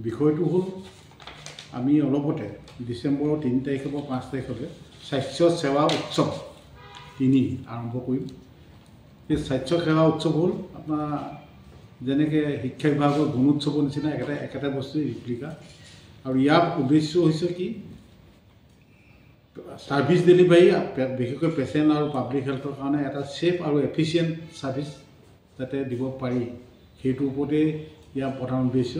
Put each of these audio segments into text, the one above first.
বিষয়টো হ'ল আমি অলপতে ডিচেম্বৰৰ 3 তাৰিখৰ পৰা 5 তাৰিখলৈ স্বাস্থ্য সেৱা উৎসৱ 3 আৰম্ভ কৰিম। এই স্বাস্থ্য সেৱা উৎসৱ হ'ল আপোনাৰ যেনেকৈ শিক্ষা বিভাগৰ গুণোৎসৱৰ নিচিনা একেটা বস্তুৱে ৰিপ্লিকা। আৰু ইয়াৰ উদ্দেশ্য হৈছে কি, ছাৰ্ভিচ ডেলিভাৰী বিশেষকৈ পেচেণ্ট আৰু পাব্লিক হেল্থৰ কাৰণে এটা ছেফ আৰু এফিচিয়েণ্ট ছাৰ্ভিচ যাতে দিব পাৰি, সেইটোৰ ওপৰতে ইয়াৰ প্ৰধান উদ্দেশ্য।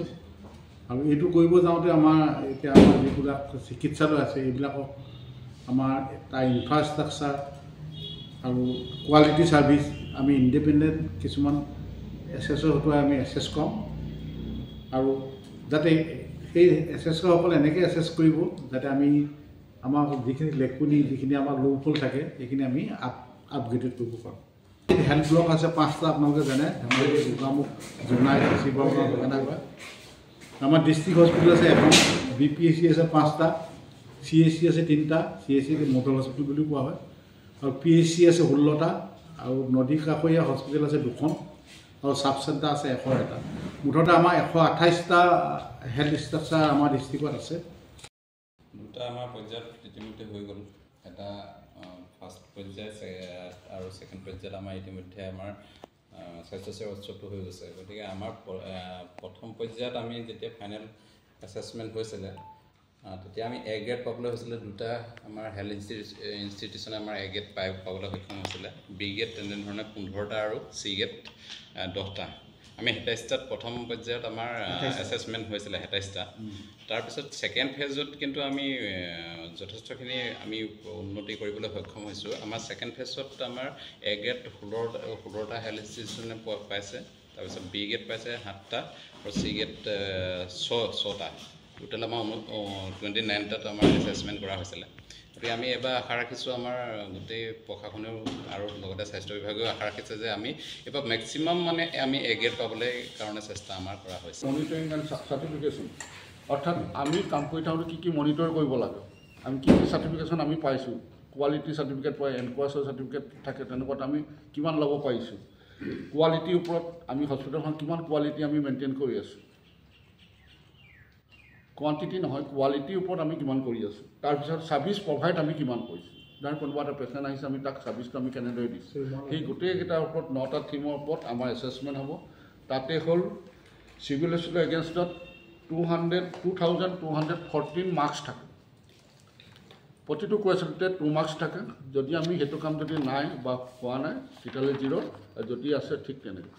আৰু এইটো কৰিব যাওঁতে আমাৰ এতিয়া আমাৰ যিবিলাক চিকিৎসালয় আছে এইবিলাকক আমাৰ তাৰ ইনফ্ৰাষ্ট্ৰাকচাৰ আৰু কোৱালিটি ছাৰ্ভিচ আমি ইণ্ডিপেণ্ডেণ্ট কিছুমান এছেছৰ হতুৱাই আমি এছেছ কৰাম। আৰু যাতে সেই এছেছৰসকলে এনেকৈ এছেছ কৰিব যাতে আমি আমাৰ যিখিনি লেকুনি যিখিনি আমাৰ লোফল থাকে সেইখিনি আমি আপগ্ৰেডেড কৰিব পাৰোঁ। হেল্থ ব্লক আছে 5টা, আপোনালোকে জানে, ধেমাজি, গোগামুখ, জোনাই, শিৱসাগৰ, বেঙেনাগড়া। আমাৰ ডিষ্ট্ৰিক্ট হস্পিটেল আছে এখন, BPHC আছে 5টা, CHC আছে 3টা, CHC মডেল হস্পিটেল বুলিও কোৱা হয়, আৰু PHC আছে 16টা, আৰু নদী কাষৰীয়া হস্পিটেল আছে 2খন, আৰু ছাব চেণ্টাৰ আছে 101টা। মুঠতে আমাৰ 128টা হেল্থ ষ্ট্ৰাকচাৰ আমাৰ ডিষ্ট্ৰিক্টত আছে। দুটা আমাৰ পৰ্যায়ত ইতিমধ্যে হৈ গ'ল। এটা ফাৰ্ষ্ট পৰ্যায় আৰু ছেকেণ্ড পৰ্যায়ত আমাৰ ইতিমধ্যে আমাৰ স্বাস্থ্যসেৱা উৎসৱটো হৈ গৈছে। গতিকে আমাৰ প্ৰথম পৰ্যায়ত আমি যেতিয়া ফাইনেল এছেছমেণ্ট হৈছিলে তেতিয়া আমি A গ্ৰেড পাবলৈ হৈছিলে। দুটা আমাৰ হেল্থ ইনষ্টিটিউশ্যনে আমাৰ A গ্ৰেড পাবলৈ সক্ষম হৈছিলে। B গ্ৰেড তেনেধৰণে 15টা আৰু C গ্ৰেড 10টা। আমি 27টাত প্ৰথম পৰ্যায়ত আমাৰ এছেছমেণ্ট হৈছিলে 27টা। তাৰপিছত ছেকেণ্ড ফেজত কিন্তু আমি যথেষ্টখিনি আমি উন্নতি কৰিবলৈ সক্ষম হৈছোঁ। আমাৰ ছেকেণ্ড ফেজত আমাৰ A গ্ৰেড 16টা হেল্থ ইনষ্টিটিউশ্যনে পাইছে, তাৰপিছত B গ্ৰেড পাইছে 7টা আৰু C গ্ৰেড 6টা। টোটেল আমাৰ 29টাত আমাৰ এছেছমেণ্ট কৰা হৈছিলে। গতিকে আমি এবাৰ আশা ৰাখিছোঁ, আমাৰ গোটেই প্ৰশাসনেও আৰু লগতে স্বাস্থ্য বিভাগেও আশা ৰাখিছে যে আমি এবাৰ মেক্সিমাম আমি A গ্ৰেড পাবলৈ কাৰণে চেষ্টা আমাৰ কৰা হৈছে। মনিটৰিং এণ্ড চাৰ্টিফিকেশ্যন, অৰ্থাৎ আমি কাম কৰি থাকোঁতে কি মনিটৰ কৰিব লাগে, আমি কি চাৰ্টিফিকেশ্যন আমি পাইছোঁ, কোৱালিটি চাৰ্টিফিকেট পাই, এনকুৱাছৰ চাৰ্টিফিকেট থাকে, তেনেকুৱাত আমি কিমান ল'ব পাৰিছোঁ, কোৱালিটিৰ ওপৰত আমি হস্পিটেলখন কিমান কোৱালিটি আমি মেইনটেইন কৰি আছোঁ, কোৱান্টিটি নহয় কোৱালিটিৰ ওপৰত আমি কিমান কৰি আছোঁ। তাৰপিছত ছাৰ্ভিচ প্ৰভাইড আমি কিমান কৰিছোঁ, যাৰ কোনোবা এটা পেচেণ্ট আহিছে আমি তাক ছাৰ্ভিচটো আমি কেনেদৰে দিছোঁ, সেই গোটেইকেইটাৰ ওপৰত 9টা থিমৰ ওপৰত আমাৰ এছেছমেণ্ট হ'ব। তাতে হ'ল চিভিল হস্পিটেল এগেইনষ্টত 2214 মাৰ্কছ থাকে। প্ৰতিটো কুৱেশ্যনতে 2 মাৰ্কছ থাকে। যদি আমি সেইটো কাম যদি নাই বা হোৱা নাই তেতিয়াহ'লে 0, যদি আছে ঠিক তেনেকৈ।